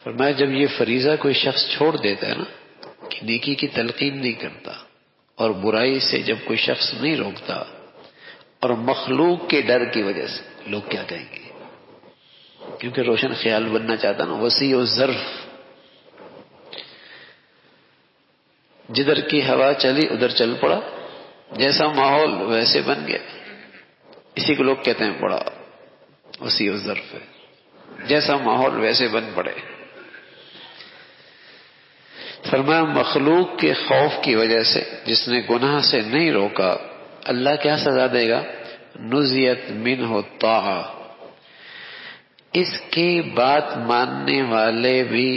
فرمایا جب یہ فریضہ کوئی شخص چھوڑ دیتا ہے نا کہ نیکی کی تلقین نہیں کرتا اور برائی سے جب کوئی شخص نہیں روکتا اور مخلوق کے ڈر کی وجہ سے، لوگ کیا کہیں گے، کیونکہ روشن خیال بننا چاہتا نا، وسیع الظرف، جدھر کی ہوا چلی ادھر چل پڑا، جیسا ماحول ویسے بن گیا، اسی کو لوگ کہتے ہیں بڑا وسیع الظرف ہے، جیسا ماحول ویسے بن پڑے۔ فرمایا مخلوق کے خوف کی وجہ سے جس نے گناہ سے نہیں روکا، اللہ کیا سزا دے گا؟ نزیت منہ الطاعہ، اس کی بات ماننے والے بھی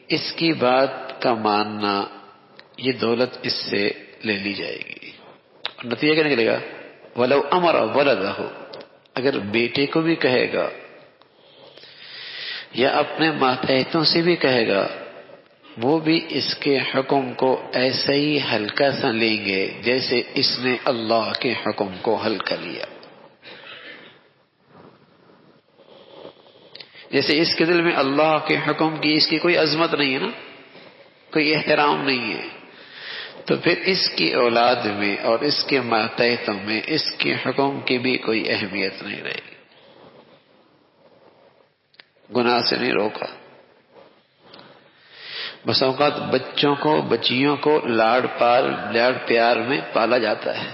اس کی بات کا ماننا، یہ دولت اس سے لے لی جائے گی۔ اور نتیجہ کیا نکلے گا؟ وَلَوْ أَمَرَ وَلَدَهُ، اگر بیٹے کو بھی کہے گا یا اپنے ماتحتوں سے بھی کہے گا، وہ بھی اس کے حکم کو ایسا ہی ہلکا سا لیں گے جیسے اس نے اللہ کے حکم کو ہلکا لیا۔ جیسے اس کے دل میں اللہ کے حکم کی اس کی کوئی عظمت نہیں ہے نا، کوئی احترام نہیں ہے، تو پھر اس کی اولاد میں اور اس کے ماتحتوں میں اس کے حکم کی بھی کوئی اہمیت نہیں رہے گی۔ گناہ سے نہیں روکا۔ بس اوقات بچوں کو بچیوں کو لاڑ پیار میں پالا جاتا ہے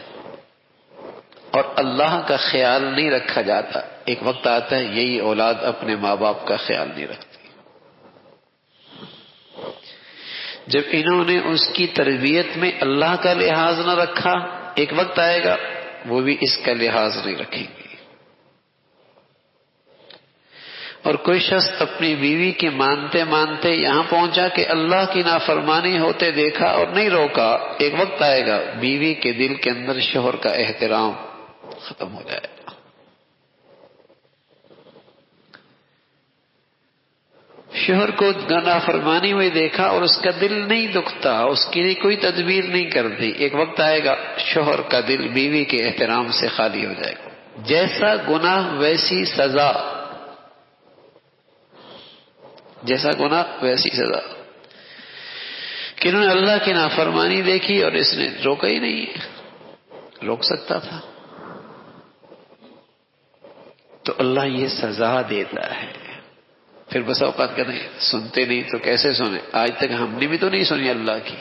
اور اللہ کا خیال نہیں رکھا جاتا۔ ایک وقت آتا ہے یہی اولاد اپنے ماں باپ کا خیال نہیں رکھتی۔ جب انہوں نے اس کی تربیت میں اللہ کا لحاظ نہ رکھا، ایک وقت آئے گا وہ بھی اس کا لحاظ نہیں رکھیں گے۔ اور کوئی شخص اپنی بیوی کے مانتے مانتے یہاں پہنچا کہ اللہ کی نافرمانی ہوتے دیکھا اور نہیں روکا، ایک وقت آئے گا بیوی کے دل کے اندر شوہر کا احترام ختم ہو جائے گا۔ شوہر کو نافرمانی میں دیکھا اور اس کا دل نہیں دکھتا، اس کے لیے کوئی تدبیر نہیں کرتی، ایک وقت آئے گا شوہر کا دل بیوی کے احترام سے خالی ہو جائے گا۔ جیسا گناہ ویسی سزا، جیسا گناہ ویسی سزا، کہ انہوں نے اللہ کی نافرمانی دیکھی اور اس نے روکا ہی نہیں ہے، روک سکتا تھا تو اللہ یہ سزا دیتا ہے۔ پھر بس اوقات کہتے ہیں سنتے نہیں تو کیسے سنیں، آج تک ہم نے بھی تو نہیں سنی اللہ کی،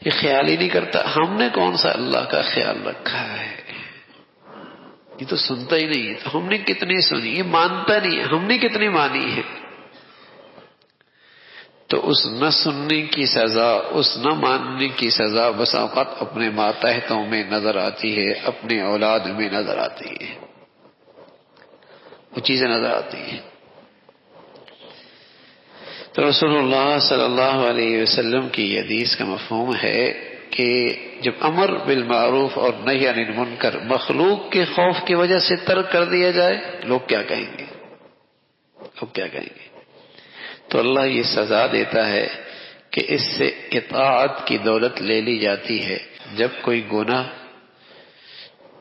یہ خیال ہی نہیں کرتا، ہم نے کون سا اللہ کا خیال رکھا ہے، یہ تو سنتا ہی نہیں ہے، تو ہم نے کتنی سنی، یہ مانتا نہیں ہے، ہم نے کتنی مانی ہے۔ تو اس نہ سننے کی سزا، اس نہ ماننے کی سزا بس اوقات اپنے ماتحتوں میں نظر آتی ہے، اپنے اولاد میں نظر آتی ہے، وہ چیزیں نظر آتی ہیں۔ تو رسول اللہ صلی اللہ علیہ وسلم کی حدیث کا مفہوم ہے کہ جب امر بالمعروف اور نہی عن المنکر مخلوق کے خوف کی وجہ سے ترک کر دیا جائے، لوگ کیا کہیں گے، لوگ کیا کہیں گے؟ تو اللہ یہ سزا دیتا ہے کہ اس سے اطاعت کی دولت لے لی جاتی ہے۔ جب کوئی گناہ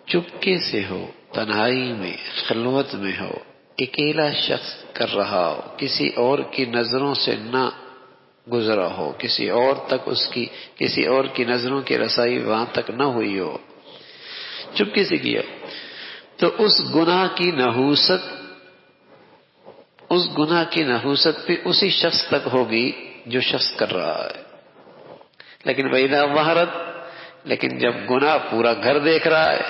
چپکے سے ہو، تنہائی میں، خلوت میں ہو، اکیلا شخص کر رہا ہو، کسی اور کی نظروں سے نہ گزرا ہو، کسی اور کی نظروں کی رسائی وہاں تک نہ ہوئی ہو، چپکے سے کیا، تو اس گناہ کی نحوست بھی اسی شخص تک ہوگی جو شخص کر رہا ہے۔ لیکن وَإِذَا ظَهَرَتْ، لیکن جب گناہ پورا گھر دیکھ رہا ہے،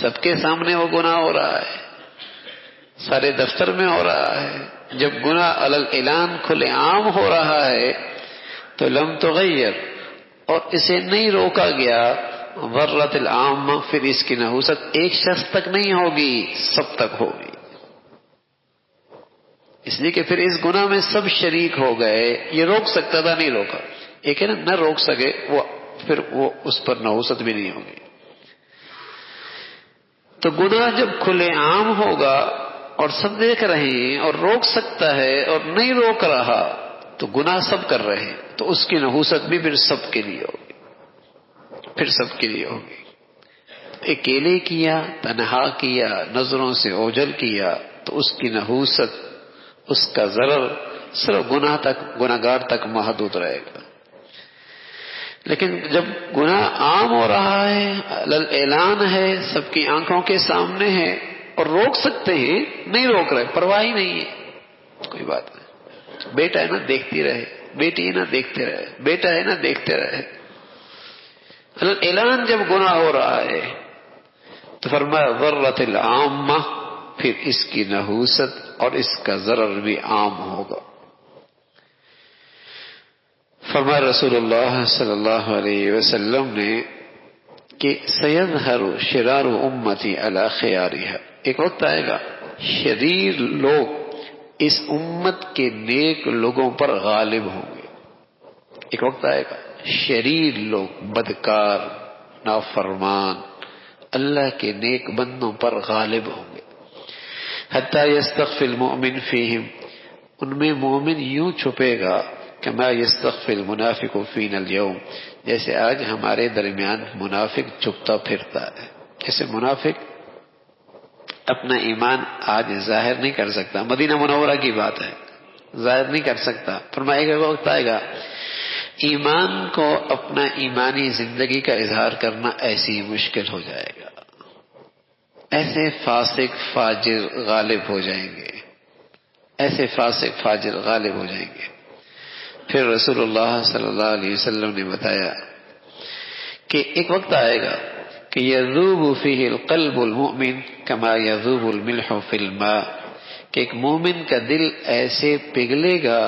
سب کے سامنے وہ گناہ ہو رہا ہے، سارے دفتر میں ہو رہا ہے، جب گناہ علی الاعلان کھلے عام ہو رہا ہے تو لم تغیر، اور اسے نہیں روکا گیا، ورت العامہ، پھر اس کی نحوست ایک شخص تک نہیں ہوگی، سب تک ہوگی۔ اس لیے کہ پھر اس گناہ میں سب شریک ہو گئے، یہ روک سکتا تھا نہیں روکا، ایک ہے نا نہ روک سکے پھر وہ اس پر نحوست بھی نہیں ہوگی۔ تو گناہ جب کھلے عام ہوگا اور سب دیکھ رہے ہیں اور روک سکتا ہے اور نہیں روک رہا، تو گناہ سب کر رہے ہیں، تو اس کی نحوست بھی پھر سب کے لیے ہوگی، پھر سب کے لیے ہوگی۔ اکیلے کیا، تنہا کیا، نظروں سے اوجھل کیا، تو اس کی نحوست اس کا ضرر صرف گناہگار تک محدود رہے گا. لیکن جب گناہ عام ہو رہا ہے، اعلان ہے، سب کی آنکھوں کے سامنے ہے اور روک سکتے ہیں، نہیں روک رہے، پرواہ ہی نہیں ہے، کوئی بات نہیں، بیٹا ہے نا دیکھتی رہے، بیٹی ہے نا دیکھتے رہے، بیٹا ہے نا دیکھتے رہے. اعلان جب گناہ ہو رہا ہے تو فرمایا ضرت العامہ، پھر اس کی نحوست اور اس کا ضرر بھی عام ہوگا. فرمایا رسول اللہ صلی اللہ علیہ وسلم نے کہ سیظہر شرار امتی علی خیارها، ایک وقت آئے گا شریر لوگ اس امت کے نیک لوگوں پر غالب ہوں گے. ایک وقت آئے گا شریر لوگ، بدکار، نافرمان اللہ کے نیک بندوں پر غالب ہوں گے. حتی یستخفی المؤمن فیہم، ان میں مومن یوں چھپے گا کما یستخفی المنافق فینا اليوم، جیسے آج ہمارے درمیان منافق چھپتا پھرتا ہے. جیسے منافق اپنا ایمان آج ظاہر نہیں کر سکتا، مدینہ منورہ کی بات ہے، ظاہر نہیں کر سکتا. فرمائے گا وقت آئے گا ایمان کو، اپنا ایمانی زندگی کا اظہار کرنا ایسی مشکل ہو جائے گا. ایسے فاسق فاجر غالب ہو جائیں گے، ایسے فاسق فاجر غالب ہو جائیں گے. پھر رسول اللہ صلی اللہ علیہ وسلم نے بتایا کہ ایک وقت آئے گا کہ یذوب فیہ القلب المؤمن کما یذوب الملح فی الماء، کہ ایک مومن کا دل ایسے پگھلے گا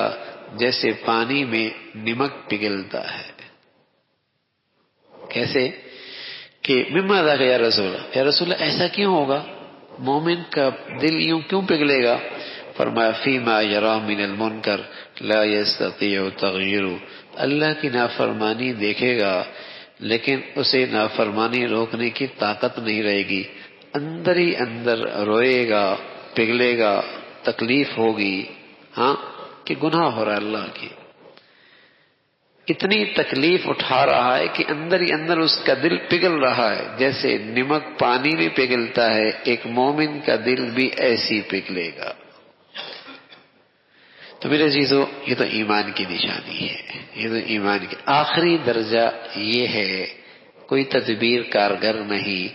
جیسے پانی میں نمک پگھلتا ہے. کیسے کہ مما ذاک یا رسول اللہ ایسا کیوں ہوگا، مومن کا دل یوں کیوں پگھلے گا؟ فرمایا فیما یرا من المنکر لا یستطیع تغییرہ، اللہ کی نافرمانی دیکھے گا لیکن اسے نافرمانی روکنے کی طاقت نہیں رہے گی، اندر ہی اندر روئے گا، پگھلے گا، تکلیف ہوگی، ہاں کہ گناہ ہو رہا ہے اللہ کی. اتنی تکلیف اٹھا رہا ہے کہ اندر ہی اندر اس کا دل پگھل رہا ہے جیسے نمک پانی میں پگھلتا ہے. ایک مومن کا دل بھی ایسی پگھلے گا. تو میرے عزیزو، یہ تو ایمان کی نشانی ہے، یہ تو ایمان کی آخری درجہ یہ ہے. کوئی تدبیر کارگر نہیں،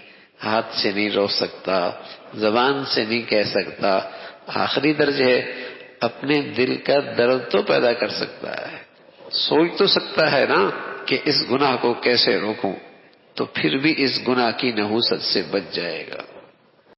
ہاتھ سے نہیں روک سکتا، زبان سے نہیں کہہ سکتا. آخری درجہ ہے اپنے دل کا درد تو پیدا کر سکتا ہے، سوچ تو سکتا ہے نا کہ اس گناہ کو کیسے روکوں، تو پھر بھی اس گناہ کی نحوست سے بچ جائے گا.